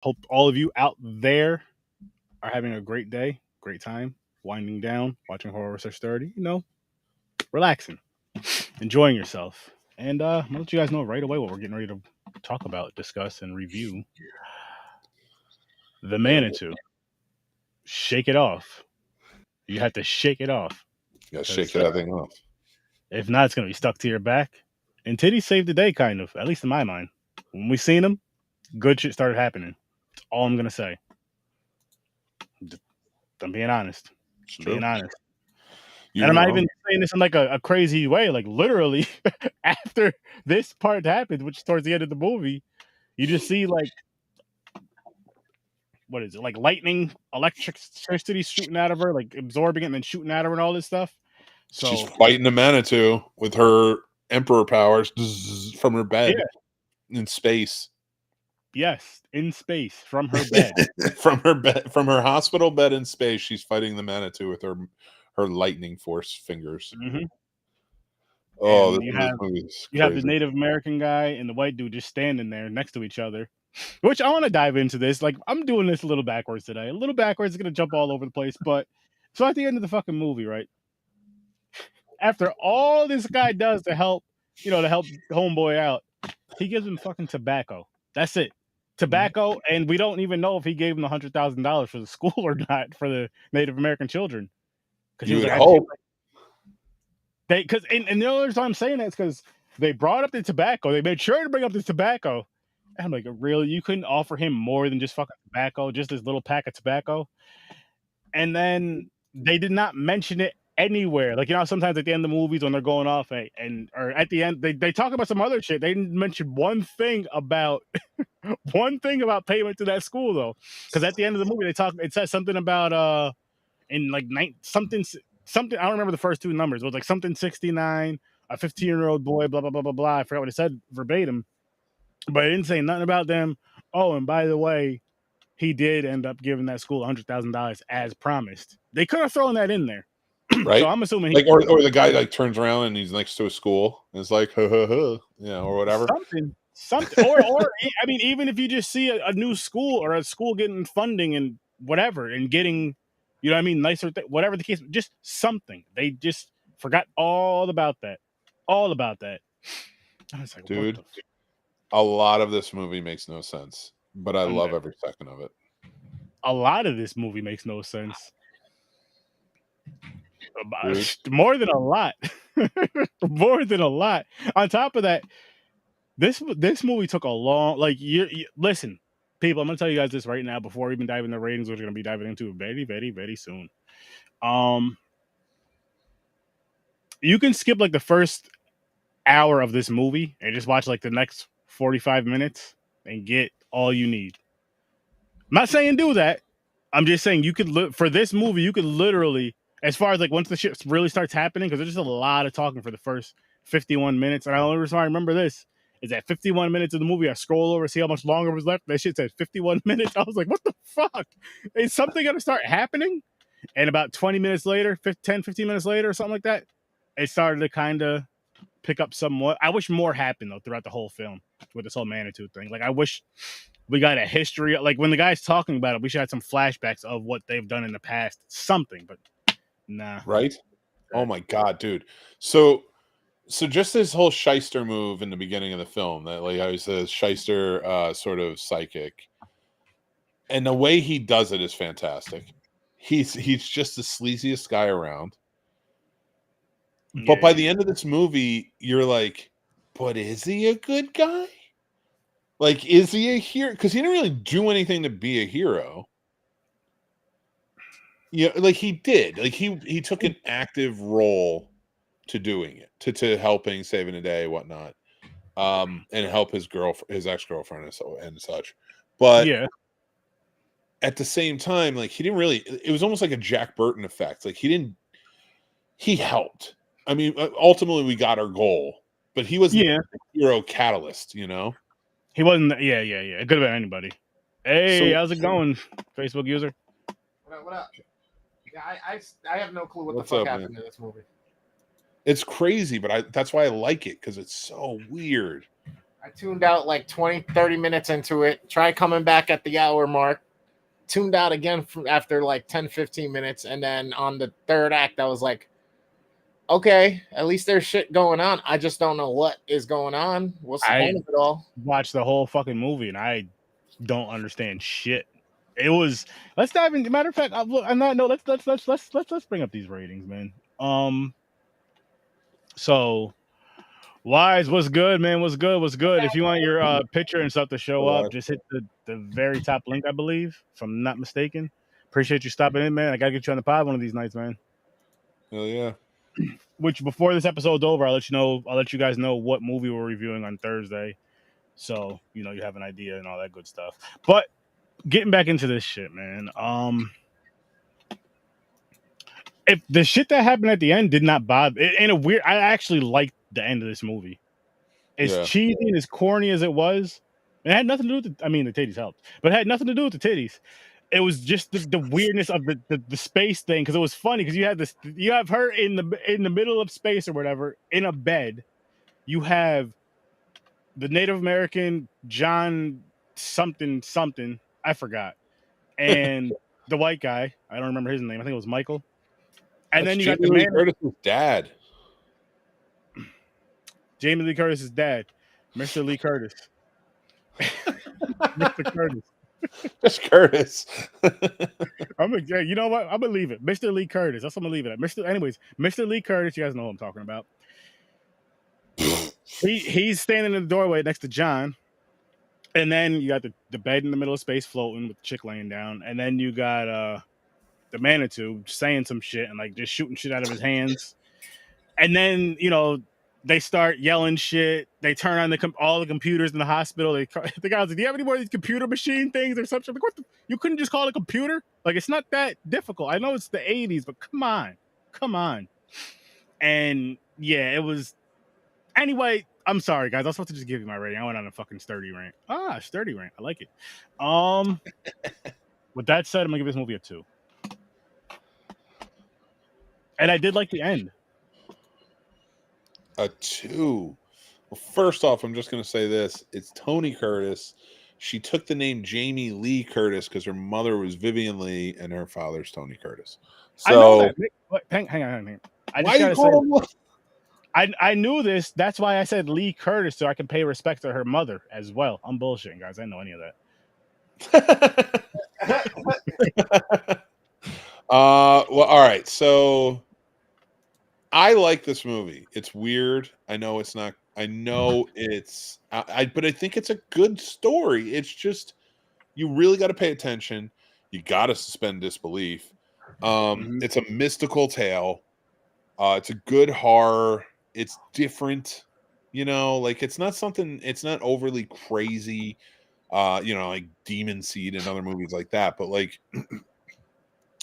Hope all of you out there are having a great day, great time, winding down, watching Horror with Sturdy, relaxing, enjoying yourself. And I'll let you guys know right away what we're getting ready to talk about, discuss, and review. The Manitou. Shake it off. You have to shake it off. You gotta shake Because that thing off. if not, it's going to be stuck to your back. And titties saved the day, kind of, at least in my mind. When we seen them, good shit started happening. That's all I'm going to say. I'm being honest. It's I'm true. being honest. You And I'm not know. even saying this in like a crazy way. Like literally, after this part happens, which is towards the end of the movie, you just see like what is it? Like lightning, electricity shooting out of her, like absorbing it and then shooting at her and all this stuff. So She's fighting the Manitou with her emperor powers from her bed in space. Yes, in space from her bed. from her hospital bed in space, she's fighting the Manitou with her lightning force fingers. Mm-hmm. Oh, And this movie is you have crazy. the Native American guy and the white dude just standing there next to each other. Which I want to dive into this. Like I'm doing this a little backwards today. A little backwards, it's gonna jump all over the place. But so at the end of the fucking movie, right? After all this guy does to help, to help homeboy out, he gives him fucking tobacco. That's it. Tobacco, and we don't even know if he gave him $100,000 for the school or not for the Native American children. You would hope. And the only reason I'm saying that is because they brought up the tobacco. They made sure to bring up the tobacco. And I'm like, really? You couldn't offer him more than just fucking tobacco, just this little pack of tobacco? And then they did not mention it anywhere. Like, sometimes at the end of the movies when they're going off or at the end, they talk about some other shit. They didn't mention one thing about payment to that school though. Because at the end of the movie, it says something about in like something I don't remember the first two numbers. It was like something 69, a 15-year-old boy, blah blah blah blah blah. I forgot what it said verbatim, but it didn't say nothing about them. Oh, and by the way, he did end up giving that school $100,000 as promised. They could have thrown that in there, right? So I'm assuming or the guy like turns around and he's next to a school and it's like, or whatever. Something, or I mean, even if you just see a new school or a school getting funding and whatever and getting, nicer, whatever the case, just something. They just forgot all about that. All about that. I was like, dude, a lot of this movie makes no sense, but I love every second of it. A lot of this movie makes no sense. More than a lot. More than a lot. On top of that, this movie took a long, listen, people, I'm gonna tell you guys this right now before we even dive into the ratings, which we're gonna be diving into very, very, very soon. You can skip like the first hour of this movie and just watch like the next 45 minutes and get all you need. I'm not saying do that. I'm just saying you could for this movie, you could literally, as far as like once the shit really starts happening, because there's just a lot of talking for the first 51 minutes. And the only reason I remember this is that 51 minutes of the movie, I scroll over, see how much longer was left. That shit said 51 minutes. I was like, what the fuck? Is something going to start happening? And about 20 minutes later, 10, 15 minutes later, or something like that, it started to kind of pick up somewhat. I wish more happened, though, throughout the whole film with this whole Manitou thing. Like, I wish we got a history. Like, when the guy's talking about it, we should have some flashbacks of what they've done in the past. Something, but nah. Right? Oh, my God, dude. So just this whole shyster move in the beginning of the film that like I was a shyster sort of psychic, and the way he does it is fantastic. He's just the sleaziest guy around. But by the end of this movie, you're like, but is he a good guy? Like, is he a hero? Because he didn't really do anything to be a hero. Yeah, like he did. Like he took an active role to doing it, to helping, saving the day, whatnot, and help his ex-girlfriend and such. But at the same time, like he didn't really. It was almost like a Jack Burton effect. Like he helped. I mean, ultimately we got our goal, but he was the hero catalyst. He wasn't. Yeah. It could have been anybody. Hey, how's it going, Facebook user? What up? Yeah, I have no clue what the fuck happened in this movie. It's crazy, but that's why I like it, because it's so weird. I tuned out like 20, 30 minutes into it. Tried coming back at the hour mark. Tuned out again after like 10, 15 minutes. And then on the third act, I was like, okay, at least there's shit going on. I just don't know what is going on. What's the point of it all? Watched the whole fucking movie and I don't understand shit. It was. Let's dive in. Matter of fact, on that note, let's bring up these ratings, man. So Wise, what's good, man? What's good? What's good? If you want your picture and stuff to show up, just hit the very top link, I believe, if I'm not mistaken. Appreciate you stopping in, man. I gotta get you on the pod one of these nights, man. Hell yeah. Which before this episode's over, I'll let you guys know what movie we're reviewing on Thursday. So, you have an idea and all that good stuff. But getting back into this shit, man. If the shit that happened at the end did not bother, I actually liked the end of this movie. As cheesy and as corny as it was, it had nothing to do with the titties helped, but it had nothing to do with the titties. It was just the weirdness of the space thing, because it was funny because you have her in the middle of space or whatever in a bed. You have the Native American John something I forgot, and the white guy, I don't remember his name. I think it was Michael. And then you got the man, Curtis's dad. Jamie Lee Curtis's dad, Mr. Lee Curtis. Mr. Curtis. Just Curtis. You know what? I'm gonna leave it. Mr. Lee Curtis. That's what I'm gonna leave it at. Mr. Lee Curtis, you guys know who I'm talking about. He's standing in the doorway next to John. And then you got the bed in the middle of space floating with the chick laying down. And then you got the Manitou saying some shit and like just shooting shit out of his hands. And then, they start yelling shit. They turn on all the computers in the hospital. The guy was like, do you have any more of these computer machine things or something? Like, you couldn't just call it a computer? Like, it's not that difficult. I know it's the 80s, but come on. And yeah, it was. Anyway, I'm sorry, guys. I was supposed to just give you my rating. I went on a fucking sturdy rant. Sturdy rant. I like it. With that said, I'm gonna give this movie a 2. And I did like the end. A 2. Well, first off, I'm just going to say this. It's Tony Curtis. She took the name Jamie Lee Curtis because her mother was Vivian Lee and her father's Tony Curtis. So, I know that. Hang on. I just gotta say, I knew this. That's why I said Lee Curtis, so I can pay respect to her mother as well. I'm bullshitting, guys. I didn't know any of that. Well, all right. So I like this movie. It's weird. I know it's not. I know it's. But I think it's a good story. It's just you really got to pay attention. You got to suspend disbelief. It's a mystical tale. It's a good horror. It's different. Like it's not something. It's not overly crazy. Like Demon Seed and other movies like that. But like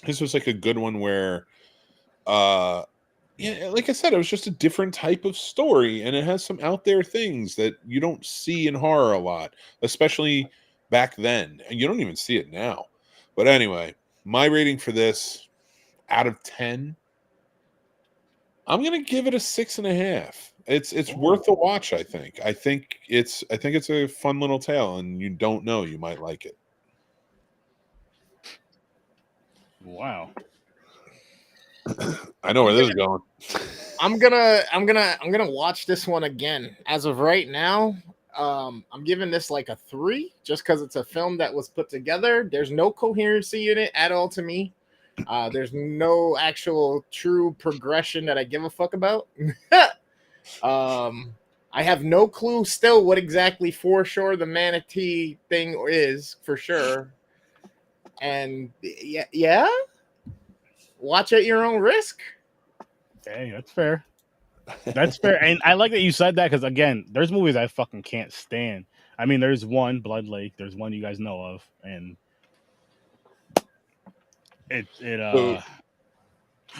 this was like a good one where. Yeah, like I said, it was just a different type of story, and it has some out there things that you don't see in horror a lot, especially back then. And you don't even see it now. But anyway, my rating for this, out of 10, I'm gonna give it a 6.5. It's worth a watch. I think it's a fun little tale, and you don't know, you might like it. Wow. I know where this is going. I'm gonna watch this one again. As of right now, I'm giving this like a 3, just because it's a film that was put together. There's no coherency in it at all to me. There's no actual true progression that I give a fuck about. I have no clue still what exactly for sure the Manitou thing is for sure. And yeah. Watch at your own risk. Hey, that's fair. That's fair. And I like that you said that because, again, there's movies I fucking can't stand. I mean, there's one, Blood Lake. There's one you guys know of. And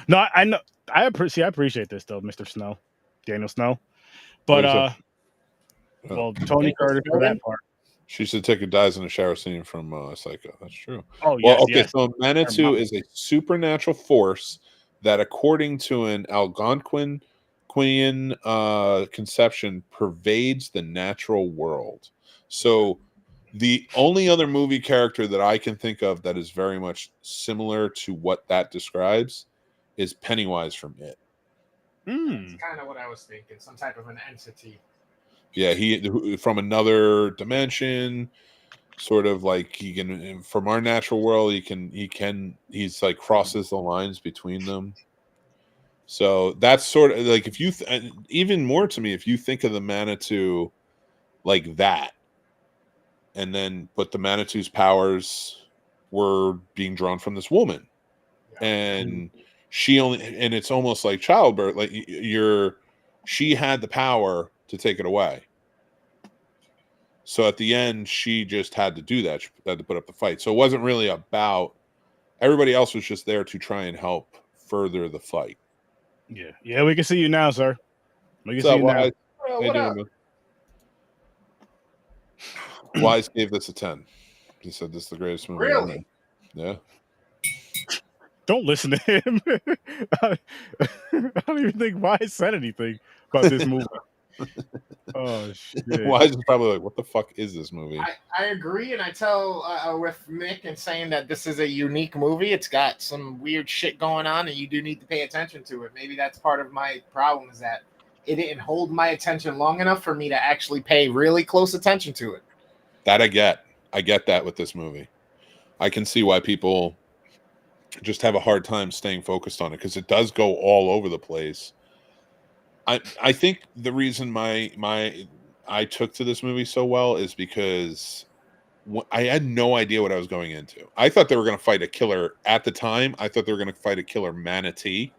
no, I know. I appreciate this, though, Mr. Snow. Daniel Snow. But, well, Tony Curtis for that part. She should take a dies in the shower scene from Psycho. That's true. Oh, yes, okay, yes. So Manitou is a supernatural force that, according to an Algonquin queen conception pervades the natural world. So the only other movie character that I can think of that is very much similar to what that describes is Pennywise from It. That's kind of what I was thinking. Some type of an entity. Yeah, he from another dimension, sort of like he can from our natural world. He's like crosses the lines between them. So that's sort of like if you even more to me if you think of the Manitou like that, and then but the Manitou's powers were being drawn from this woman, and it's almost like childbirth. Like she had the power to take it away. So at the end, she just had to do that. She had to put up the fight. So it wasn't really about everybody else was just there to try and help further the fight. Yeah, we can see you now, sir. We can see you now. What up? Wise gave this a 10. He said this is the greatest movie. Really? Yeah. Don't listen to him. I don't even think Wise said anything about this movie. Oh shit! Wise is probably like, "What the fuck is this movie?" I agree, and I tell with Mick and saying that this is a unique movie. It's got some weird shit going on, and you do need to pay attention to it. Maybe that's part of my problem is that it didn't hold my attention long enough for me to actually pay really close attention to it. That I get that with this movie. I can see why people just have a hard time staying focused on it because it does go all over the place. I think the reason I took to this movie so well is because I had no idea what I was going into. I thought they were going to fight a killer at the time. I thought they were going to fight a killer manatee.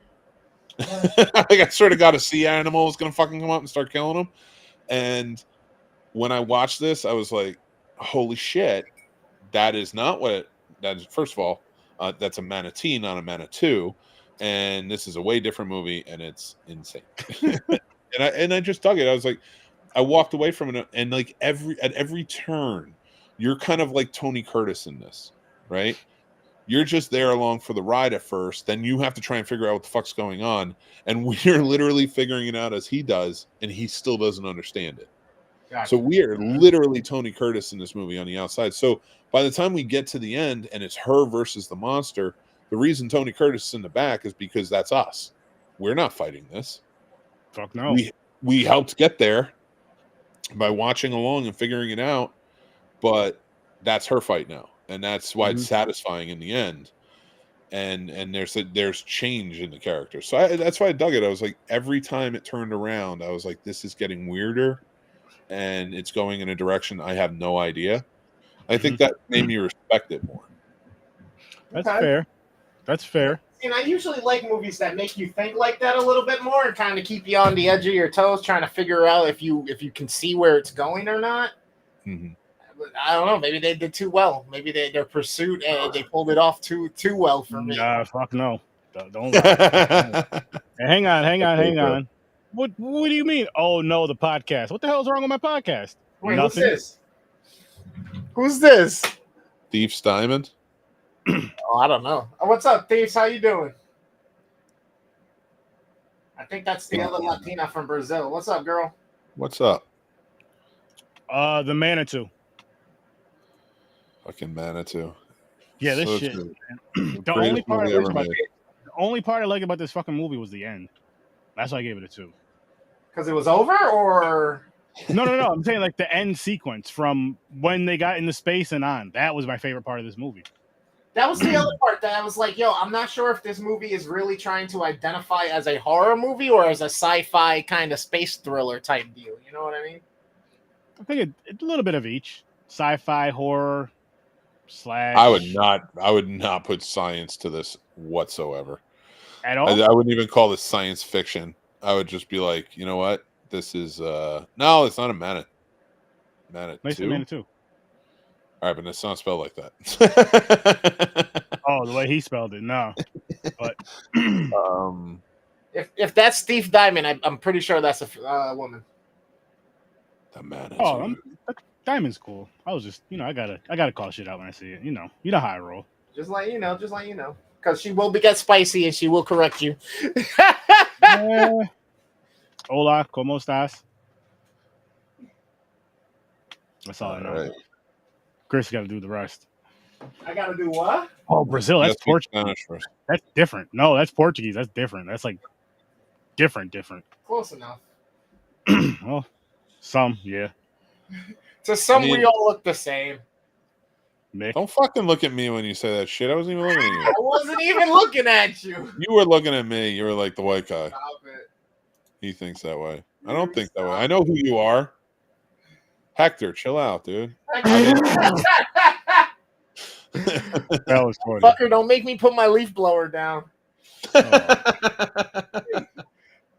Like I sort of got a sea animal was going to fucking come up and start killing them. And when I watched this, I was like, "Holy shit! That is not what that is." First of all, that's a manatee, not a Manitou. And this is a way different movie, and it's insane. and I just dug it. I was like, I walked away from it, and like at every turn, you're kind of like Tony Curtis in this, right? You're just there along for the ride at first, then you have to try and figure out what the fuck's going on, and we're literally figuring it out as he does, and he still doesn't understand it. Gotcha. So we are literally Tony Curtis in this movie on the outside. So by the time we get to the end, and it's her versus the monster. The reason Tony Curtis is in the back is because that's us. We're not fighting this. Fuck no. We helped get there by watching along and figuring it out, but that's her fight now, and that's why it's satisfying in the end. And there's change in the character, so that's why I dug it. I was like, every time it turned around, I was like, this is getting weirder, and it's going in a direction I have no idea. I think that made me respect it more. That's fair. That's fair. And I usually like movies that make you think like that a little bit more and kind of keep you on the edge of your toes, trying to figure out if you can see where it's going or not. Mm-hmm. I don't know. Maybe they did too well. Maybe their pursuit they pulled it off too well for me. Nah, fuck no. Don't lie. Hang on. What do you mean? Oh no, the podcast. What the hell's wrong with my podcast? Wait, Nothing. Who's this? Thief's Diamond. Oh, I don't know. What's up, Thieves? How you doing? I think that's the other Latina from Brazil. What's up, girl? What's up? The Manitou. Fucking Manitou. Yeah, this shit. The only part I like about this fucking movie was the end. That's why I gave it a 2. Because it was over, or no. I'm saying like the end sequence from when they got into space and on. That was my favorite part of this movie. That was the other part that I was like, yo, I'm not sure if this movie is really trying to identify as a horror movie or as a sci-fi kind of space thriller type deal. You know what I mean? I think it's a little bit of each. Sci-fi, horror, / I would not put science to this whatsoever. At all? I wouldn't even call this science fiction. I would just be like, you know what? This is no, it's not a Manitou. Nice Manitou. All right, but it's not spelled like that. Oh, the way he spelled it, no. But if that's Thief Diamond, I'm pretty sure that's a woman. The Manitou. Oh, Diamond's cool. I was just, I gotta call shit out when I see it. You know how I roll. Just like you know, because she will get spicy and she will correct you. Hola, ¿cómo estás? That's all I know. Right. Chris got to do the rest. I gotta do what? Oh, Brazil. That's Let's speak Portuguese. Spanish first. That's different. No, that's Portuguese. That's different. That's like different. Close enough. Well, some, yeah. To some, I mean- we all look the same. Mick. Don't fucking look at me when you say that shit. I wasn't even looking at you. I wasn't even looking at you. You were looking at me. You were like the white guy. Stop it. He thinks that way. I don't think that way. I know who you are. Hector, chill out, dude. That was funny. Fucker, don't make me put my leaf blower down.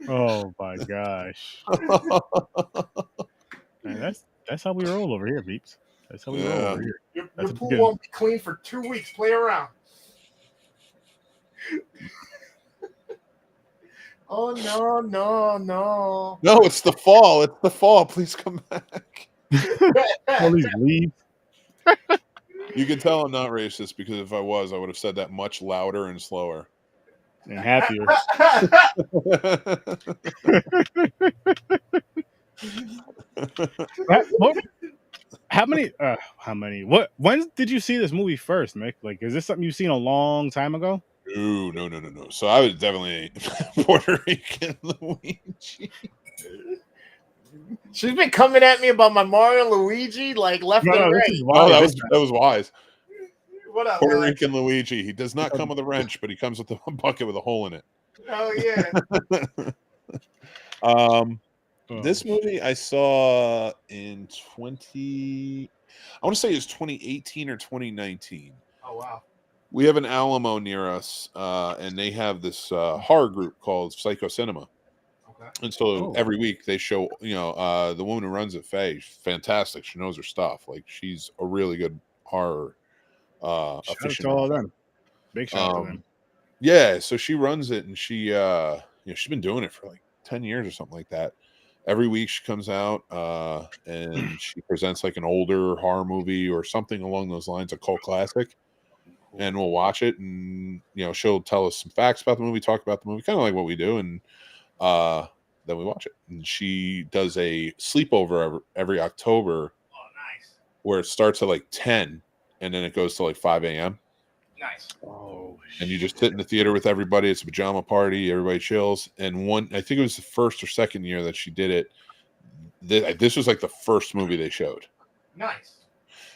Oh my gosh. Man, that's how we roll over here, peeps. That's how we roll over here. Your That's pool good. won't be clean for 2 weeks. Play around. Oh, no. No, it's the fall. It's the fall. Please come back. All these leaves. You can tell I'm not racist because if I was, I would have said that much louder and slower. And happier. How many? What? When did you see this movie first, Mick? Like, is this something you've seen a long time ago? Ooh, no. So I was definitely Puerto Rican Luigi. She's been coming at me about my Mario and Luigi, like left and right. Oh, that was wise. What up, Puerto man? Rican Luigi. He does not come with a wrench, but he comes with a bucket with a hole in it. Oh, yeah. This movie I saw in I want to say it's 2018 or 2019. Oh, wow. We have an Alamo near us, and they have this horror group called Psycho Cinema. Okay. And so every week they show, the woman who runs it, Faye, she's fantastic. She knows her stuff. Like, she's a really good horror shout out to all of them. Big shout out to them. Yeah, so she runs it, and she she's been doing it for like 10 years or something like that. Every week she comes out and she presents like an older horror movie or something along those lines, a cult classic, and we'll watch it, and she'll tell us some facts about the movie, talk about the movie, kind of like what we do, and then we watch it. And she does a sleepover every October. Oh, nice. Where it starts at like 10 and then it goes to like 5 a.m. Nice. Oh, and you just sit in the theater with everybody. It's a pajama party. Everybody chills. And I think it was the first or second year that she did it. This was like the first movie they showed. Nice.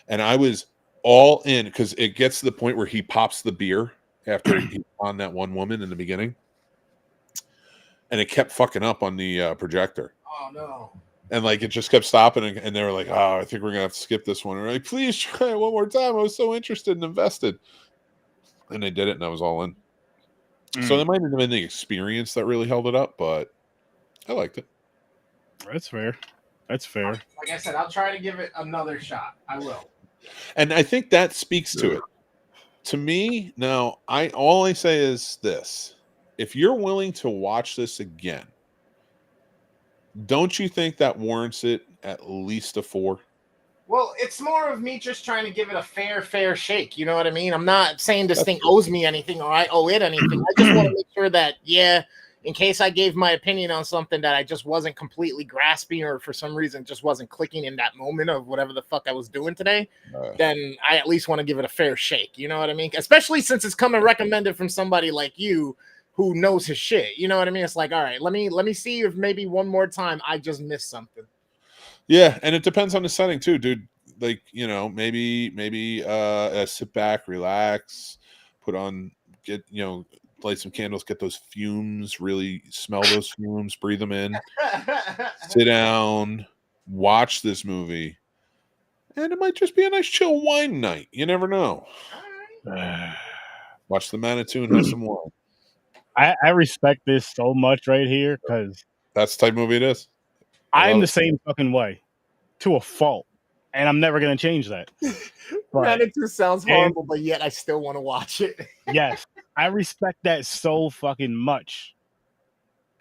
And I was all in because it gets to the point where he pops the beer after he's on that one woman in the beginning. And it kept fucking up on the projector. Oh, no. And like it just kept stopping, and they were like, "Oh, I think we're gonna have to skip this one." And we're like, "Please try it one more time." I was so interested and invested, and they did it, and I was all in. So that might have been the experience that really held it up, but I liked it. That's fair. That's fair. Like I said, I'll try to give it another shot. I will. And I think that speaks to it. To me, now all I say is this: if you're willing to watch this again, don't you think that warrants it at least a 4? Well, it's more of me just trying to give it a fair shake. You know what I mean? I'm not saying this thing owes me anything or I owe it anything. I just want to make sure that, in case I gave my opinion on something that I just wasn't completely grasping or for some reason just wasn't clicking in that moment of whatever the fuck I was doing today, then I at least want to give it a fair shake. You know what I mean? Especially since it's coming recommended from somebody like you who knows his shit. You know what I mean? It's like, all right, let me see if maybe one more time I just missed something. Yeah, and it depends on the setting too, dude. Like, maybe sit back, relax, light some candles, get those fumes, really smell those fumes, breathe them in, sit down, watch this movie, and it might just be a nice chill wine night. You never know. Watch the Manitou and have some wine. I respect this so much right here because that's the type of movie it is. I'm the same fucking way to a fault, and I'm never going to change that. Manitou sounds horrible, but yet I still want to watch it. Yes, I respect that so fucking much.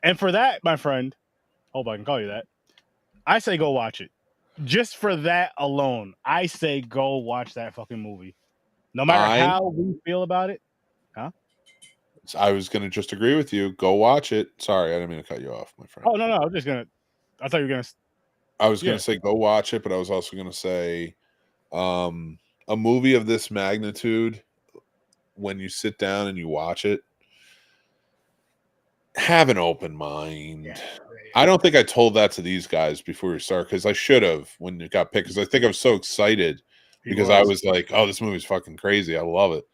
And for that, my friend, hope I can call you that, I say go watch it. Just for that alone, I say go watch that fucking movie. No matter how we feel about it. Huh? I was going to just agree with you. Go watch it. Sorry, I didn't mean to cut you off, my friend. Oh no, I was just gonna. I thought you were gonna. I was going to say go watch it, but I was also going to say, a movie of this magnitude, when you sit down and you watch it, have an open mind. Yeah. I don't think I told that to these guys before we start, because I should have when it got picked, because I think I was so excited because I was like, oh, this movie's fucking crazy. I love it.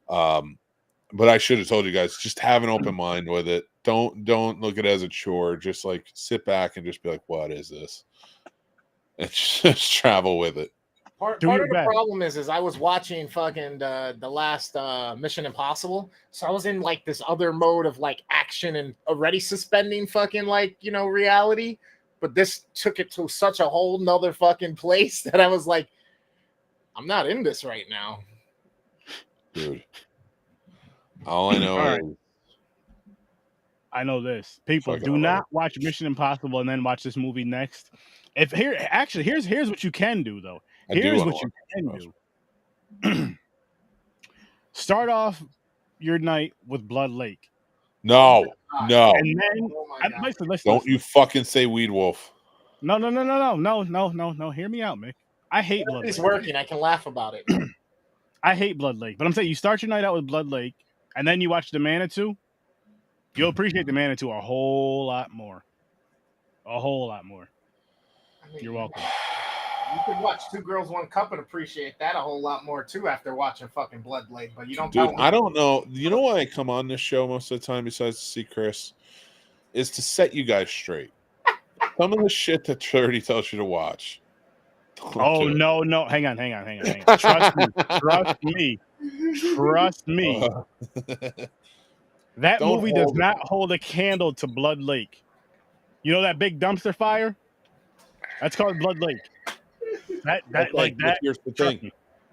But I should have told you guys, just have an open mind with it. Don't look at it as a chore. Just like sit back and just be like, what is this? And just travel with it. Part of the problem is I was watching fucking the last Mission Impossible, so I was in like this other mode of like action and already suspending fucking like reality, but this took it to such a whole nother fucking place that I was like, I'm not in this right now, dude. All I know is I know this. People do not watch Mission Impossible and then watch this movie next. Here's what you can do though. Here's what you can do. Start off your night with Blood Lake. No. And then listen. Don't you fucking say Weed Wolf. No. Hear me out, Mick. I hate Blood Lake. It's working. I can laugh about it. I hate Blood Lake, but I'm saying you start your night out with Blood Lake, and then you watch the Manitou. You'll appreciate the Manitou a whole lot more. A whole lot more. I mean, you're welcome. You could watch Two Girls, One Cup and appreciate that a whole lot more too after watching fucking Blood Lake, but you don't. Dude, I don't know. You know why I come on this show most of the time, besides to see Chris, is to set you guys straight. Some of the shit that Charity tells you to watch. Oh no! Hang on. Trust me. That movie does not hold a candle to Blood Lake. You know that big dumpster fire? That's called Blood Lake. Here's the thing.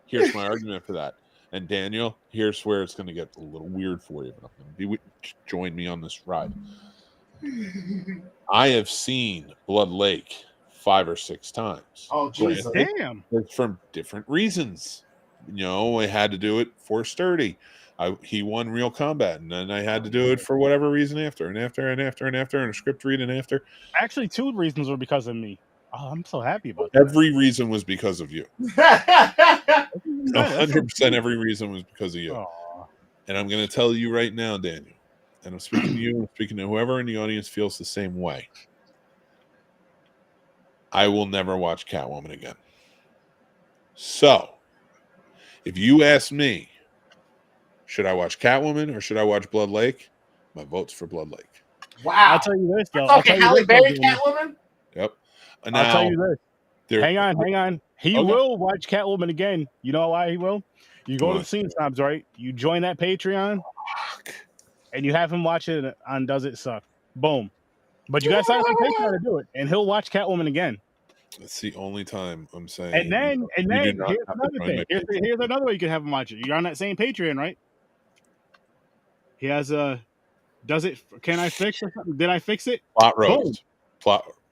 Here's my argument for that. And Daniel, here's where it's going to get a little weird for you. But join me on this ride. I have seen Blood Lake 5 or 6 times. Oh, Jesus. Damn. It's from different reasons. I had to do it for Sturdy. He won Real Combat, and then I had to do it for whatever reason after, and a script read, and after. Actually, 2 reasons were because of me. Oh, I'm so happy about that. Every reason was because of you. 100% every reason was because of you. Aww. And I'm going to tell you right now, Daniel, and I'm speaking to you, I'm speaking to whoever in the audience feels the same way. I will never watch Catwoman again. So, if you ask me, should I watch Catwoman or should I watch Blood Lake? My vote's for Blood Lake. Wow. I'll tell you this, though. Okay, Halle Berry Catwoman? Yep. Now, I'll tell you this. Hang on. He will watch Catwoman again. You know why he will? You go to the Scene Snobs, right? You join that Patreon, and you have him watch it on Does It Suck? Boom. But you got to sign up on Patreon to do it, and he'll watch Catwoman again. That's the only time I'm saying. And then here's another thing. Here's another way you can have him watch it. You're on that same Patreon, right? He has can I fix or something? Did I fix it? Plot roast.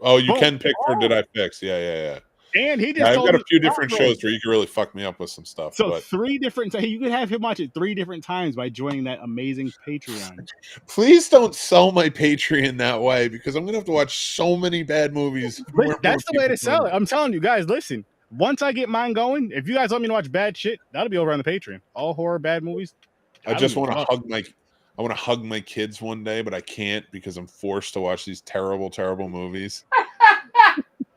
Oh, you can pick for did I fix? Yeah. And he just I've got a few different shows where you can really fuck me up with some stuff. So 3 different you could have him watch it 3 different times by joining that amazing Patreon. Please don't sell my Patreon that way, because I'm gonna have to watch so many bad movies. That's the way to sell it. I'm telling you guys, listen. Once I get mine going, if you guys want me to watch bad shit, that'll be over on the Patreon. All horror bad movies. I just want to hug my kids one day, but I can't because I'm forced to watch these terrible, terrible movies.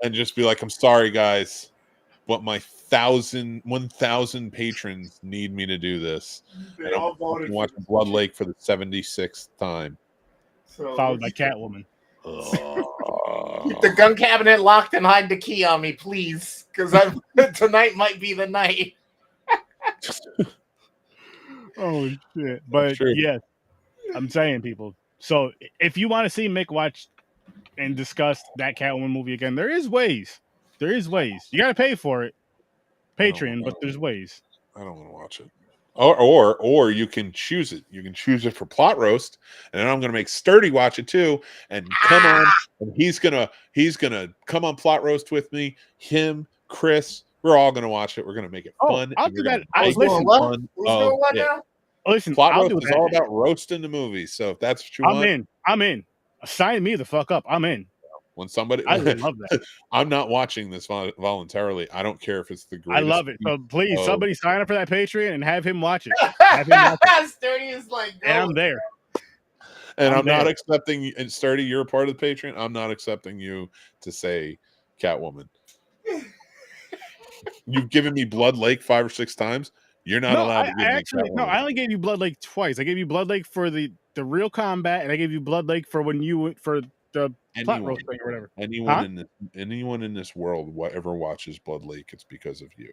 And just be like, I'm sorry, guys, but my 1,000 patrons need me to do this. They all voted for watching Blood Lake for the 76th time. Followed by Catwoman. Keep the gun cabinet locked and hide the key on me, please, because tonight might be the night. Oh shit! But yes, I'm saying, people. So if you want to see Mick watch and discuss that Catwoman movie again, there is ways. You got to pay for it, Patreon, but there's ways. I don't want to watch it. Or you can choose it. You can choose it for Plot Roast, and then I'm going to make Sturdy watch it too. And come on, and he's gonna come on Plot Roast with me. Him, Chris, we're all going to watch it. We're going to make it fun. I'll do that. Who's doing what now? Listen, Plot I'll roast do is that. all about roasting the movie. So if that's what you want, I'm in. Sign me the fuck up. I'm in. when somebody, I love that. I'm not watching this voluntarily. I don't care if it's the I greatest. love it. So please, of- somebody sign up for that Patreon and have him watch it. Have him watch it. Sturdy is like, And I'm there. And I'm I'm not there. accepting. And Sturdy, you're a part of the Patreon. I'm not accepting you to say Catwoman. You've given me Blood Lake 5 or 6 times. You're not allowed to give me Catwoman. I only gave you Blood Lake twice. I gave you Blood Lake for the real combat, and I gave you Blood Lake for when you went for the plot roast thing or whatever. Anyone in this world, whatever watches Blood Lake, it's because of you.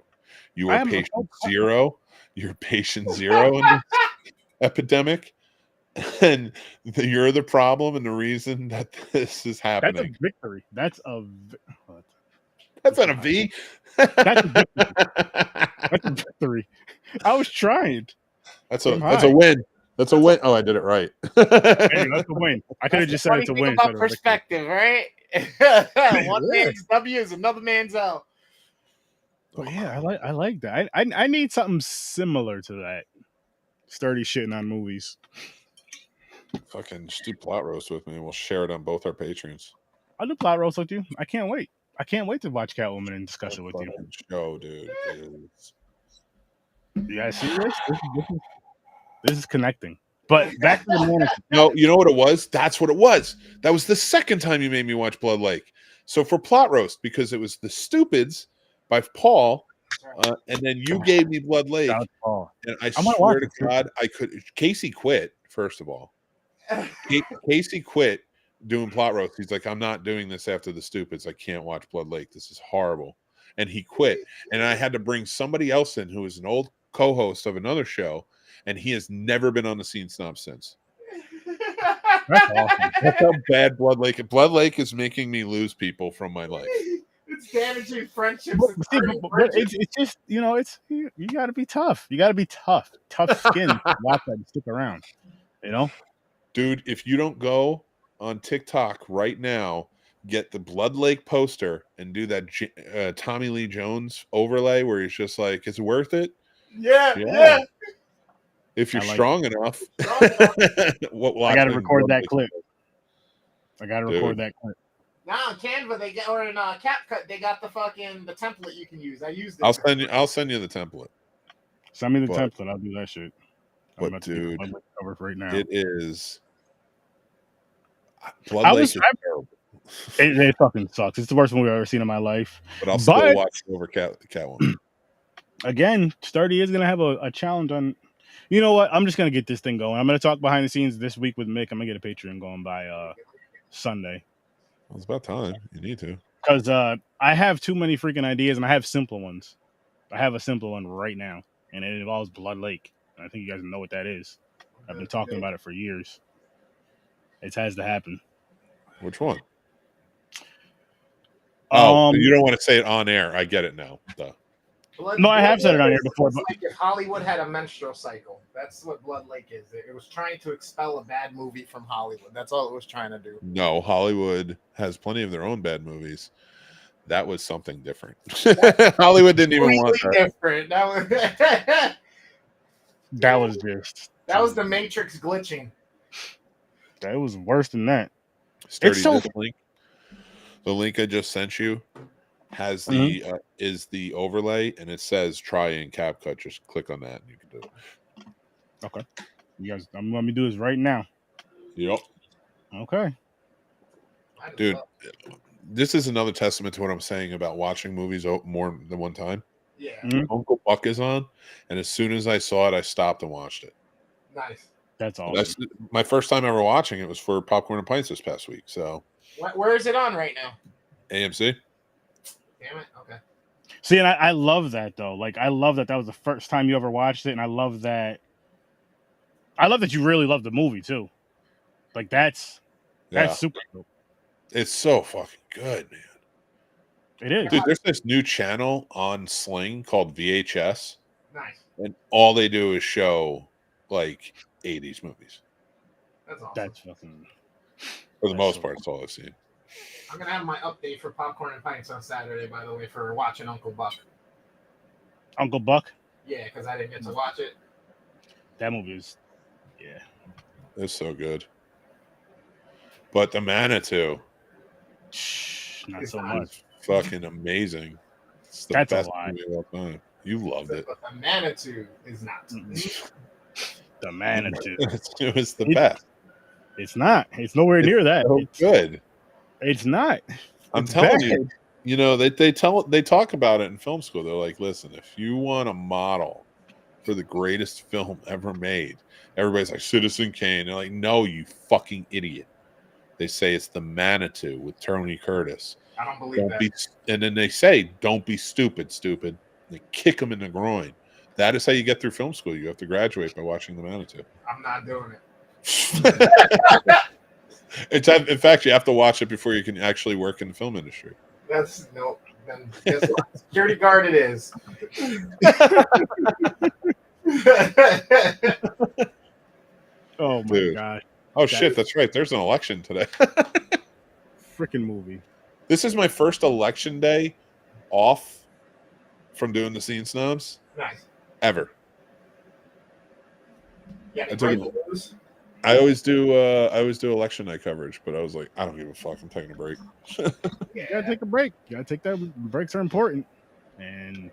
You I are am a patient full- zero. You're patient zero in this epidemic, and you're the problem and the reason that this is That's a happening. victory. That's not a V. That's a victory. That's a victory. I was trying. That's Aim a high. win. That's a win. Oh, I did it right. Hey, that's a win. I could have just said it's a win. About perspective, right? One man's W is another man's L. But yeah, I like that. I need something similar to that. Sturdy shitting on movies. Fucking just do plot roast with me, and we'll share it on both our Patreons. I'll do plot roast with you. I can't wait. I can't wait to watch Catwoman and discuss it with you. Show, dude. You guys see this? This is connecting. But back to the morning. No, you know what it was? That's what it was. That was the second time you made me watch Blood Lake. So for plot roast, because it was The Stupids by Paul, and then you gave me Blood Lake, and I swear to God, I could. Casey quit. First of all, Casey quit doing plot roast. He's like, I'm not doing this after The Stupids. I can't watch Blood Lake. This is horrible. And he quit. And I had to bring somebody else in who is an old co-host of another show, and he has never been on the Scene Snob since. That's awesome. That's how bad Blood Lake is making me lose people from my life. It's damaging friendships. But it's just, you got to be tough. You got to be tough. Tough skin to watch that and stick around. Dude, if you don't go on TikTok right now, get the Blood Lake poster and do that Tommy Lee Jones overlay where he's just like, it's worth it. Yeah. If you're strong enough. I got to record that clip. Now on Canva or in CapCut they got the template you can use. I used it. I'll send you the template. Send me the template. I'll do that shit. I'm about to cover right now. It is. Blood Lake is terrible. It fucking sucks. It's the worst movie I've ever seen in my life. But I'll still watch it over Catwoman. Again, Sturdy is gonna have a challenge on. You know what? I'm just gonna get this thing going. I'm gonna talk behind the scenes this week with Mick. I'm gonna get a Patreon going by Sunday. Well, it's about time. You need to. Because I have too many freaking ideas, and I have simple ones. I have a simple one right now, and it involves Blood Lake. And I think you guys know what that is. I've been talking about it for years. It has to happen. Which one? Oh, you don't want to say it on air. I get it now. No, I have said it on here before. But like if Hollywood had a menstrual cycle, that's what Blood Lake is. It was trying to expel a bad movie from Hollywood. That's all it was trying to do. No, Hollywood has plenty of their own bad movies. That was something different. Hollywood didn't even want that. Different. That was just. That was the Matrix glitching. That was worse than that. Sturdy, the link I just sent you has the is the overlay, and it says try in CapCut. Just click on that and you can do it. Okay. You guys, I'm let me do this right now. Yep. Okay. Dude, this is another testament to what I'm saying about watching movies more than one time. Yeah. Uncle Buck is on, and as soon as I saw it, I stopped and watched it. Nice. That's all. That's my first time ever watching it. Was for Popcorn and Pints this past week. So, where is it on right now? AMC. Damn it. Okay. See, and I love that though. Like, I love that was the first time you ever watched it, and I love that you really love the movie too. Like, that's super cool. It's so fucking good, man. It is. Dude, there's this new channel on Sling called VHS. Nice. And all they do is show like 80s movies. That's awesome. That's fucking. For the most part, it's all I've seen. I'm gonna have my update for Popcorn and Pints on Saturday, by the way, for watching Uncle Buck. Uncle Buck? Yeah, because I didn't get to watch it. That movie is, yeah. It's so good. But the Manitou Not It's so not. much. is fucking amazing. It's the That's a best lie. movie of all time. You loved it. But the Manitou is not. The Manitou. It was the It- best. It's not. It's nowhere near that. So It's good. It's not. I'm It's telling bad. you. You know, they talk about it in film school. They're like, listen, if you want a model for the greatest film ever made, everybody's like Citizen Kane. They're like, no, you fucking idiot. They say it's the Manitou with Tony Curtis. I don't believe that. And then they say, don't be stupid. They kick them in the groin. That is how you get through film school. You have to graduate by watching the Manitou. I'm not doing it. In fact, you have to watch it before you can actually work in the film industry. That's no. Then guess what? Security guard it is. Oh my Dude. god. Oh shit, that's right. There's an election today. Freaking movie. This is my first election day off from doing the Scene Snobs Nice. ever. Yeah, I took break the news. I always do election night coverage, but I was like, I don't give a fuck. I'm taking a break. You gotta take a break. You gotta take that. Breaks are important. And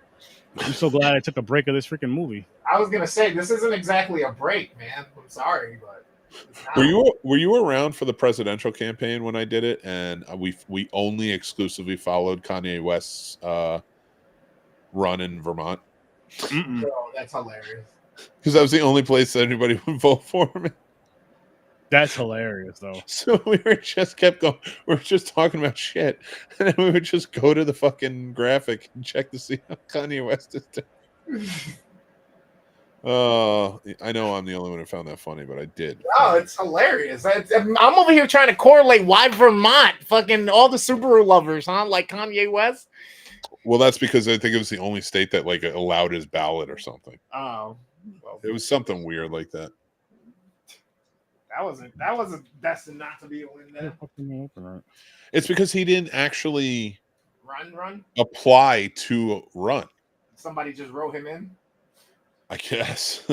I'm so glad I took a break of this freaking movie. I was gonna say this isn't exactly a break, man. I'm sorry, but it's not. Were you around for the presidential campaign when I did it? And we only exclusively followed Kanye West's run in Vermont Mm-mm. Bro, that's hilarious. because that was the only place that anybody would vote for him. That's hilarious, though. So we were just kept going. We were just talking about shit, and then we would just go to the fucking graphic and check to see how Kanye West is doing. I know I'm the only one who found that funny, but I did. Oh, it's hilarious. I'm over here trying to correlate why Vermont, fucking all the Subaru lovers, huh? Like Kanye West. Well, that's because I think it was the only state that like allowed his ballot or something. Oh, well, It was something weird like that. that wasn't destined not to be a win. Then It's because he didn't actually run. apply to run. Somebody just wrote him in. I guess.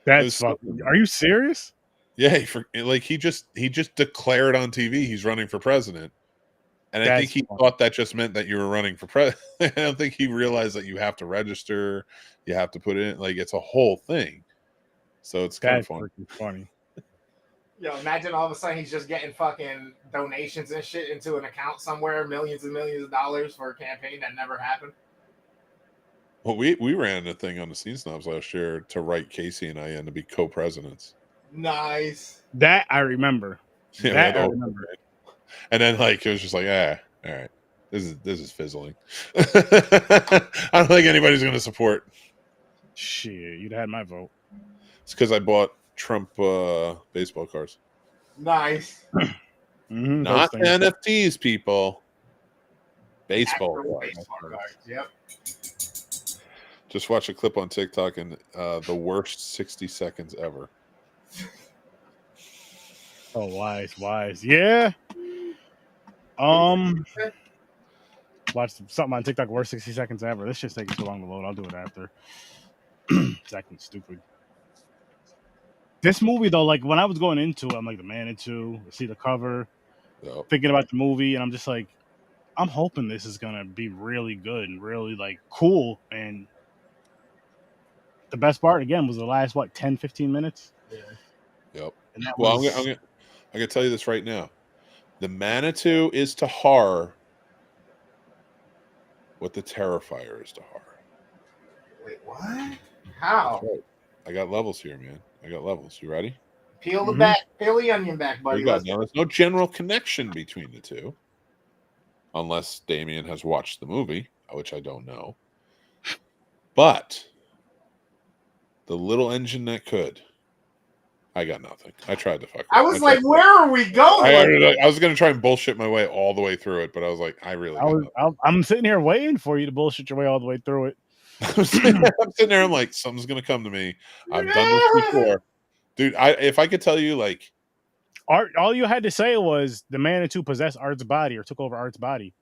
That's fucking. Are you serious? Yeah, he just declared on TV he's running for president, and I think he thought that just meant that you were running for president. I don't think he realized that you have to register, you have to put it in, like it's a whole thing. So it's kind of funny. Yo, imagine all of a sudden he's just getting fucking donations and shit into an account somewhere, millions and millions of dollars for a campaign that never happened. Well, we ran a thing on the Scene Snobs last year to write Casey and I in to be co-presidents. Nice. That I remember. Yeah, that I remember. And then like it was just like, all right, this is fizzling. I don't think anybody's going to support. Shit, you'd had my vote. It's because I bought Trump baseball cards. Nice. Mm-hmm, Not NFTs, people. Baseball cards. Yep. Just watch a clip on TikTok and the worst 60 seconds ever. Oh, wise. Yeah. Watch something on TikTok. Worst 60 seconds ever. This shit's taking too long to load. I'll do it after. It's acting stupid. This movie though, like when I was going into it, I'm like the Manitou. I see the cover, thinking about the movie, and I'm just like, I'm hoping this is gonna be really good and really like cool. And the best part again was the last 10, 15 minutes. Yeah. Yep. And that Well, was... I'm gonna tell you this right now. The Manitou is to horror what the Terrifier is to horror. Wait, what? How? Right. I got levels here, man. I got levels. You ready? Peel the onion back, buddy. Now, there's no general connection between the two, unless Damien has watched the movie, which I don't know. But the little engine that could. I got nothing. I tried to fuck. I was like, where are we going? I was going to try and bullshit my way all the way through it, but I was like, I'm sitting here waiting for you to bullshit your way all the way through it. I'm sitting there. I'm like, something's going to come to me. I've done this before, dude. If I could tell you, like, Art, all you had to say was the Manitou possessed Art's body or took over Art's body,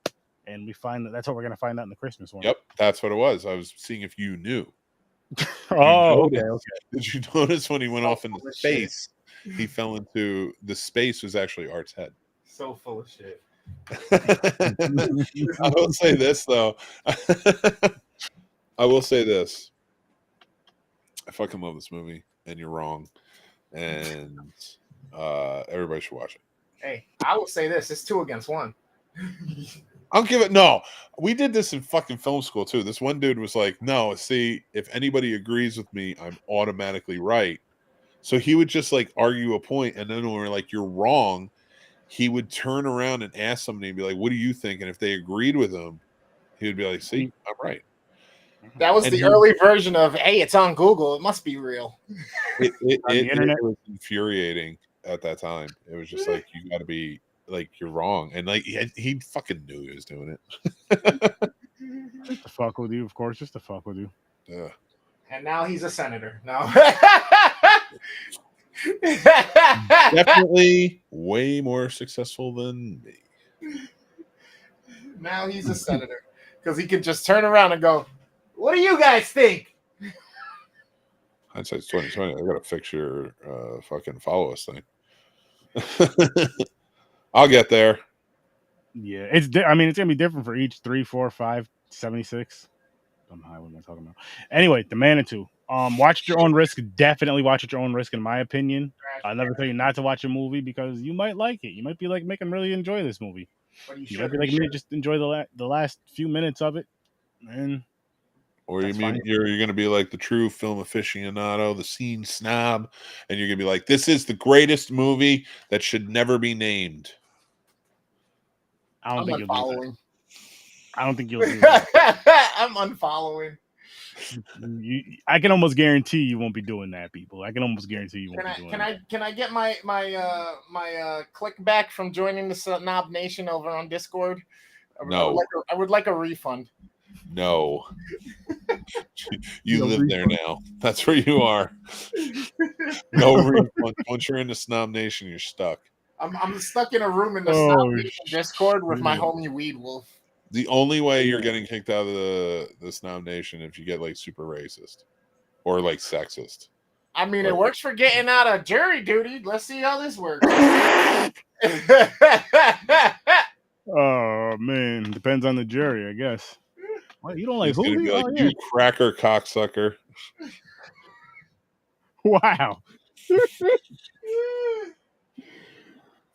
and we find that's what we're going to find out in the Christmas one. Yep, that's what it was. I was seeing if you knew. Oh, okay, notice- okay. Did you notice when he went So off into full of shit. space, he fell into the space was actually Art's head. So full of shit. I will say this though. I will say this. I fucking love this movie, and you're wrong. And everybody should watch it. Hey, I will say this: it's 2 against 1. I'll give it no. We did this in fucking film school too. This one dude was like, "No, see, if anybody agrees with me, I'm automatically right." So he would just like argue a point, and then when we're like, "You're wrong," he would turn around and ask somebody and be like, "What do you think?" And if they agreed with him, he would be like, "See, I'm right." That was And the he- early version of, "Hey, it's on Google. It must be real." On the internet. It was infuriating at that time. It was just like you got to be like you're wrong, and like he fucking knew he was doing it. Just to fuck with you, of course. Just to fuck with you. Yeah. And now he's a senator. No. Definitely way more successful than me. Now he's a senator because he could just turn around and go, "What do you guys think?" Hindsight's 2020. I gotta fix your fucking follow us thing. I'll get there. Yeah, it's. I mean, it's gonna be different for each 3, 4, 5, 76. I'm high. What am I talking about? Anyway, the Manitou. Watch at your own risk. Definitely watch at your own risk. In my opinion, I'll never tell you not to watch a movie because you might like it. You might be like, "Making really enjoy this movie." But You might be like me, just enjoy the last few minutes of it, and Or you That's mean fine. you're gonna be like the true film aficionado, the scene snob, and you're gonna be like, "This is the greatest movie that should never be named." I don't I'm think you'll do that. unfollowing. I don't think you'll do that. I'm unfollowing. I can almost guarantee you won't be doing that, people. I can almost guarantee you won't be doing that. Can I get my click back from joining the Snob Nation over on Discord? No. I would like a refund. No. You No live there refund. now. That's where you are. No refund. Once you're in the Snob Nation, you're stuck. I'm stuck in a room in the Oh, Snob Nation Discord with my shit. homie Weed Wolf. The only way you're getting kicked out of the Snob Nation if you get like super racist or like sexist. I mean, Right. it works for getting out of jury duty. Let's see how this works. Oh man, depends on the jury, I guess. What, you don't like He's gonna who? be like, Oh, yeah. "You cracker cocksucker." Wow.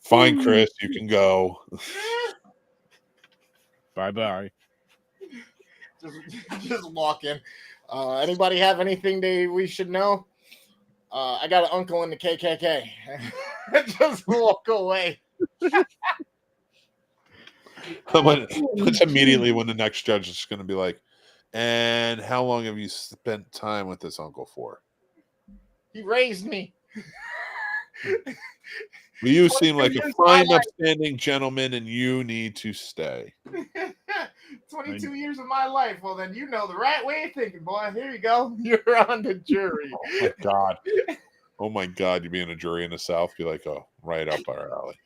Fine, Chris, you can go. Bye. just walk in. Anybody have anything we should know? I got an uncle in the KKK. Just walk away. That's immediately when the next judge is going to be like, "And how long have you spent time with this uncle for?" He raised me. Well, you seem 22 like a years of my fine, life. upstanding gentleman, and you need to stay. 22 years of my life. Well, then you know the right way of thinking, boy. Here you go. You're on the jury. Oh my god! Oh my god! You be in a jury in the South, be like, "Oh, right up our alley."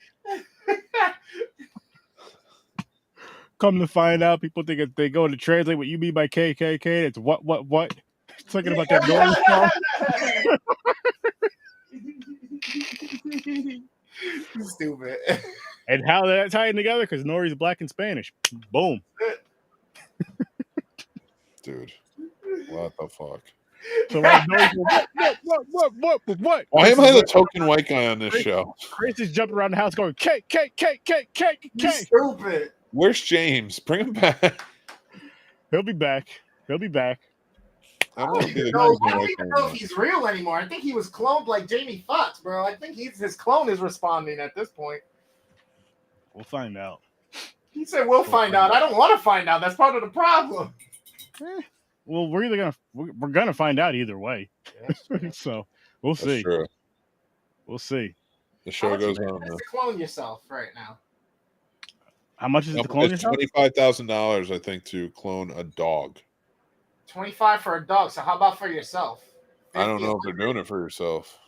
Come to find out, people think if they go to translate what you mean by KKK, it's what? Talking about that noise song. Stupid. And how that tying together? Because Nori's black and Spanish. Boom. Dude, what the fuck? So what? Why am I the token white guy on this show? Chris is jumping around the house going K. You stupid. Where's James? Bring him back. He'll be back. I don't want to be the No, guy I who's don't gonna even write know if he's real anymore. I think he was cloned like Jamie Foxx, bro. I think his clone is responding at this point. We'll find out. He said, "We'll find out." I don't want to find out. That's part of the problem. Well, we're gonna find out either way. So we'll That's see. true. We'll see. The How show much goes you on. to clone yourself right now? How much is it to clone It's yourself? $25,000, I think, to clone a dog. 25 for a dog. So how about for yourself? I don't 50 know if they're doing it for yourself.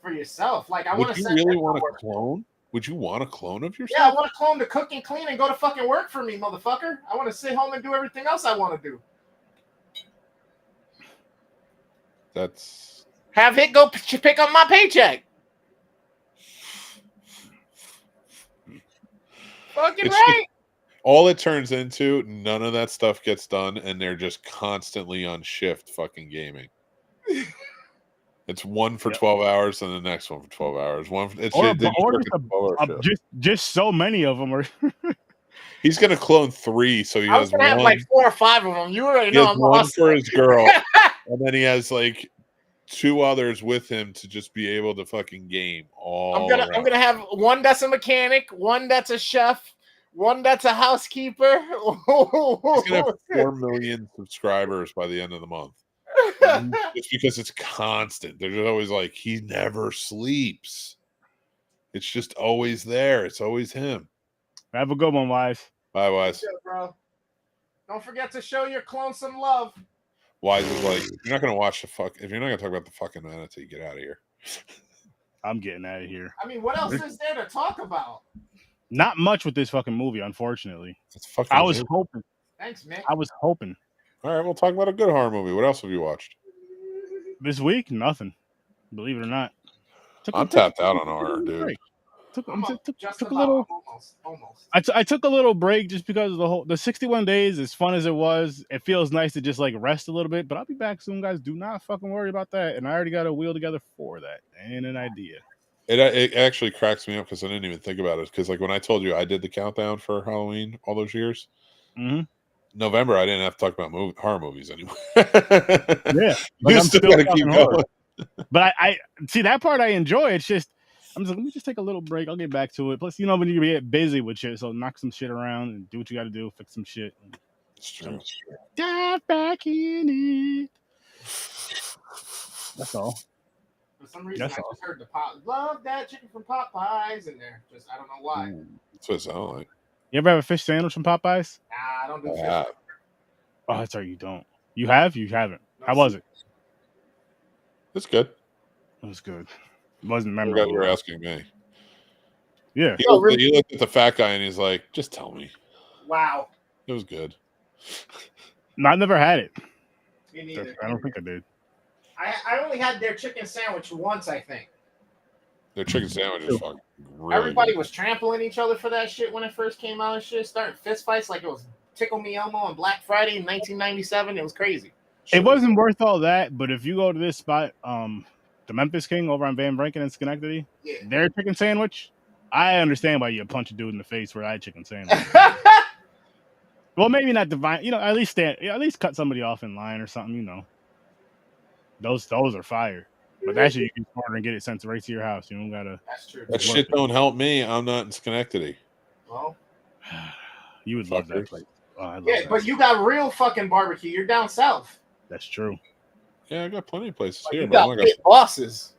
for yourself. Like I want Would to you send really him want to to work. clone? Would you want a clone of Yeah, I yourself? want to clone to cook and clean and go to fucking work for me, motherfucker. I want to sit home and do everything else I want to do. That's Have Hit go pick up my paycheck. Fucking it's right. all it turns into. None of that stuff gets done, and they're just constantly on shift, fucking gaming. It's one for 12 hours and the next one for 12 hours. Just so many of them are. He's gonna clone 3, so he I was has gonna have one. like 4 or 5 of them. You already He know has I'm one awesome. for his girl, and then he has like 2 others with him to just be able to fucking game all. I'm gonna have one that's a mechanic, one that's a chef, one that's a housekeeper. He's gonna have 4 million subscribers by the end of the month. It's because it's constant. They're just always like, he never sleeps. It's just always there. It's always him. Have a good one, Wise. Bye, Wise. Yeah, bro. Don't forget to show your clone some love. Wise is like, you're not gonna watch if you're not gonna talk about the fucking Manitou, get out of here. I'm getting out of here. I mean, what else is there to talk about? Not much with this fucking movie, unfortunately. It's fucking I was hoping. Thanks, Mick. I was hoping. All right, we'll talk about a good horror movie. What else have you watched? This week, nothing. Believe it or not. I'm tapped out on horror, dude. Took a little. Almost. I took a little break just because of the 61 days. As fun as it was, it feels nice to just like rest a little bit. But I'll be back soon, guys. Do not fucking worry about that. And I already got a wheel together for that and an idea. It actually cracks me up because I didn't even think about it. Because like when I told you I did the countdown for Halloween all those years, November I didn't have to talk about horror movies anymore. Yeah, like I'm still gotta keep going. But I see that part I enjoy. It's just I'm just let me just take a little break. I'll get back to it. Plus, when you get busy with shit, so knock some shit around and do what you got to do, fix some shit. It's true. Dive back in it. That's all. For some reason, I just heard the love that chicken from Popeyes in there. Just I don't know why. That's what it sounds like. You ever have a fish sandwich from Popeyes? Nah, I don't do fish. Oh, that's right. You don't. You have? You haven't. No, how was it? It's good. It was good. It wasn't memorable. You were asking me. Yeah. He looked at the fat guy and he's like, "Just tell me." Wow. It was good. No, I never had it. Me neither. I don't think I did. I only had their chicken sandwich once, I think. Their chicken sandwich is fucking really Everybody good. was trampling each other for that shit when it first came out and shit, starting fist fights like it was Tickle Me Elmo on Black Friday in 1997. It was crazy. It wasn't worth all that, but if you go to this spot, the Memphis King over on Van Branken in Schenectady, their chicken sandwich, I understand why you punch a dude in the face for that chicken sandwich. Well, maybe not divine, at least cut somebody off in line or something, Those are fire. But that shit you can order and get it sent right to your house. You don't gotta. That's true. That shit don't help me. I'm not in Schenectady. Well, you would love that place. Oh, I love that. But you got real fucking barbecue. You're down south. That's true. Yeah, I got plenty of places here. You got big bosses.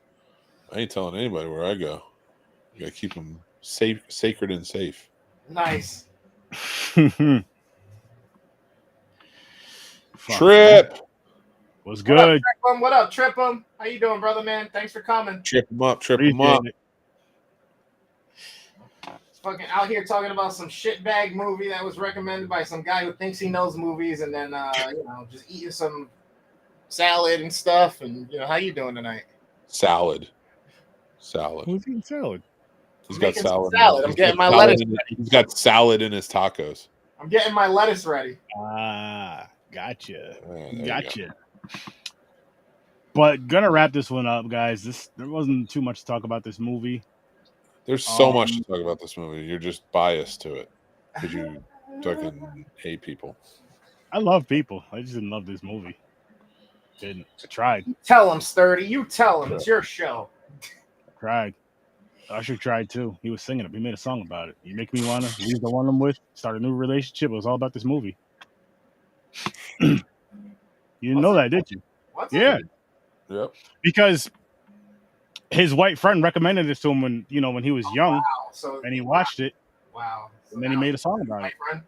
I ain't telling anybody where I go. You gotta keep them safe, sacred, and safe. Nice. Trip. Was good. What up, Trip 'em? How you doing, brother, man? Thanks for coming. Trip them up. Trip them up. Fucking out here talking about some shitbag movie that was recommended by some guy who thinks he knows movies, and then just eating some salad and stuff. And how you doing tonight? Salad. Who's eating salad? He's got salad. I'm getting my lettuce ready. He's got salad in his tacos. I'm getting my lettuce ready. Gotcha. Gotcha. But gonna wrap this one up, guys. There wasn't too much to talk about this movie. There's so much to talk about this movie. You're just biased to it because you fucking hate people. I love people. I just didn't love this movie. Didn't. I tried. You tell him, Sturdy. You tell him. It's your show. I tried. Usher tried too. He was singing it. He made a song about it. You make me want to leave the one I'm with, start a new relationship. It was all about this movie. You didn't know that, did you? What's yeah. Yep. Because his white friend recommended this to him when he was young, and he watched it. Wow. So and then he made a song about it. Friend?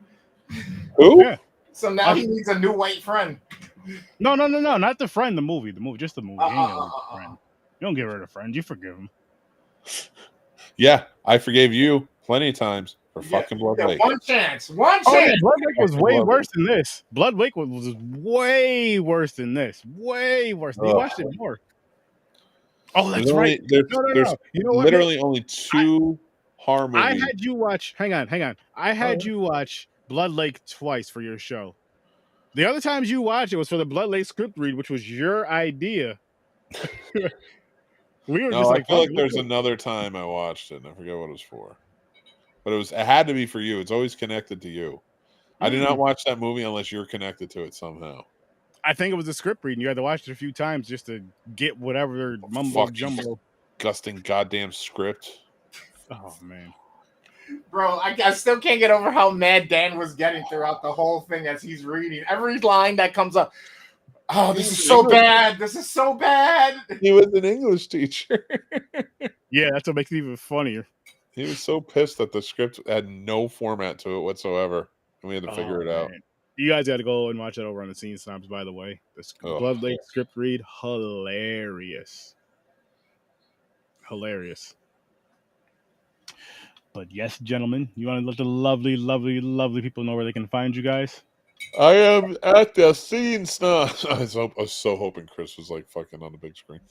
Who? Yeah. So now he needs a new white friend. No, not the friend. The movie, just the movie. Friend. You don't get rid of friends. You forgive him. Yeah, I forgave you plenty of times. for fucking Blood Yeah, Lake. one chance. One Oh yeah, chance. Blood Lake was way Blood worse than this. Blood Lake was way worse than this. Way worse. You Ugh. watched it more. Oh, that's There's right. only, No. there's You know what? literally only 2 horror I movies. had you watch. Hang on. I had you watch Blood Lake twice for your show. The other times you watched it was for the Blood Lake script read, which was your idea. We were No, just I like, feel fuck like it, there's let's go. another time I watched it, and I forget what it was for. But it had to be for you. It's always connected to you. I do not watch that movie unless you're connected to it somehow. I think it was a script read, and you had to watch it a few times just to get whatever mumbo Fucking jumbo. disgusting goddamn script. Oh man. Bro, I still can't get over how mad Dan was getting throughout the whole thing as he's reading. Every line that comes up. Oh, this is so bad. This is so bad. He was an English teacher. Yeah, that's what makes it even funnier. He was so pissed that the script had no format to it whatsoever, and we had to figure it out. You guys got to go and watch that over on the Scene Snobs, by the way. The Blood Lake script read, hilarious. Hilarious. But yes, gentlemen, you want to let the lovely, lovely, lovely people know where they can find you guys? I am at the Scene Snobs. I was so hoping Chris was like fucking on the big screen.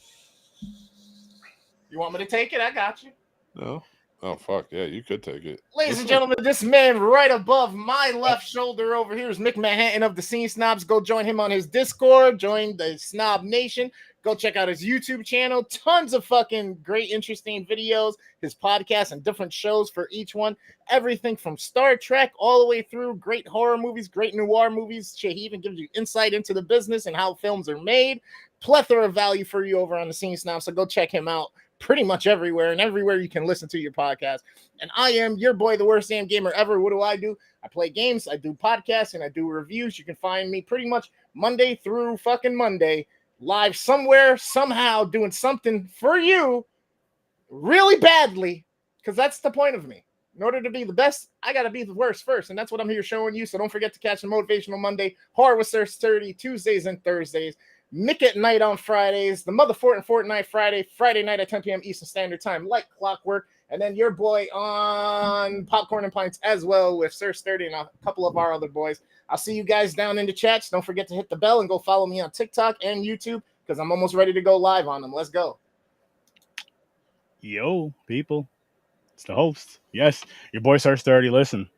You want me to take it? I got you. No? Oh, fuck. Yeah, you could take it. Ladies and gentlemen, this man right above my left shoulder over here is Mick Manhattan of the Scene Snobs. Go join him on his Discord. Join the Snob Nation. Go check out his YouTube channel. Tons of fucking great, interesting videos. His podcast and different shows for each one. Everything from Star Trek all the way through great horror movies, great noir movies. Shit, he even gives you insight into the business and how films are made. Plethora of value for you over on the Scene Snobs. So go check him out. Pretty much everywhere and everywhere you can listen to your podcast. And I am your boy, the worst damn gamer ever. What do? I play games, I do podcasts, and I do reviews. You can find me pretty much Monday through fucking Monday, live somewhere, somehow, doing something for you really badly, because that's the point of me. In order to be the best, I got to be the worst first, and that's what I'm here showing you. So don't forget to catch the Motivational Monday, Horror with Sir Sturdy, Tuesdays and Thursdays. Nick at Night on Fridays, the Mother Fort and Fortnite Friday night at 10 p.m. Eastern Standard Time, like clockwork. And then your boy on Popcorn and Pints as well with Sir Sturdy and a couple of our other boys. I'll see you guys down in the chats. Don't forget to hit the bell and go follow me on TikTok and YouTube because I'm almost ready to go live on them. Let's go. Yo, people. It's the host. Yes, your boy Sir Sturdy. Listen,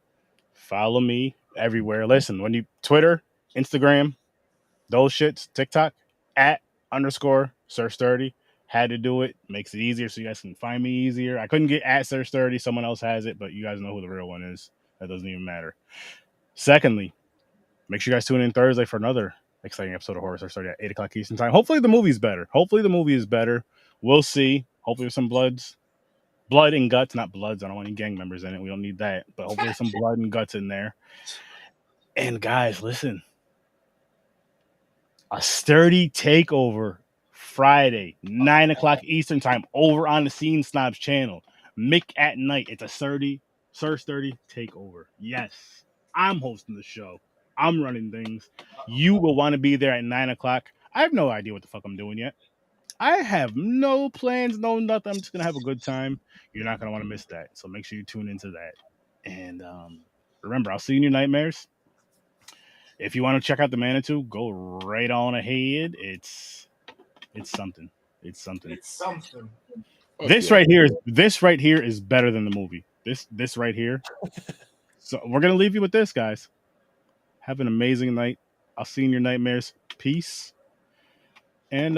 follow me everywhere. Listen, when you Twitter, Instagram, those shits, TikTok, @_ Sir Sturdy. Had to do it. Makes it easier so you guys can find me easier. I couldn't get @ Sir Sturdy. Someone else has it, but you guys know who the real one is. That doesn't even matter. Secondly, make sure you guys tune in Thursday for another exciting episode of Horror Sir Sturdy at 8 o'clock Eastern Time. Hopefully the movie's better. We'll see. Hopefully there's some blood and guts, not bloods. I don't want any gang members in it. We don't need that. But hopefully there's some blood and guts in there. And guys, listen. A sturdy takeover Friday, 9 o'clock Eastern Time, over on the Scene Snobs channel. Mick at Night. It's a Sir Sturdy takeover. Yes, I'm hosting the show. I'm running things. You will want to be there at 9 o'clock. I have no idea what the fuck I'm doing yet. I have no plans, no nothing. I'm just going to have a good time. You're not going to want to miss that. So make sure you tune into that. And remember, I'll see you in your nightmares. If you want to check out the Manitou, go right on ahead. It's something. It's something. It's something. This right here is better than the movie. This right here. So we're gonna leave you with this, guys. Have an amazing night. I'll see you in your nightmares. Peace. And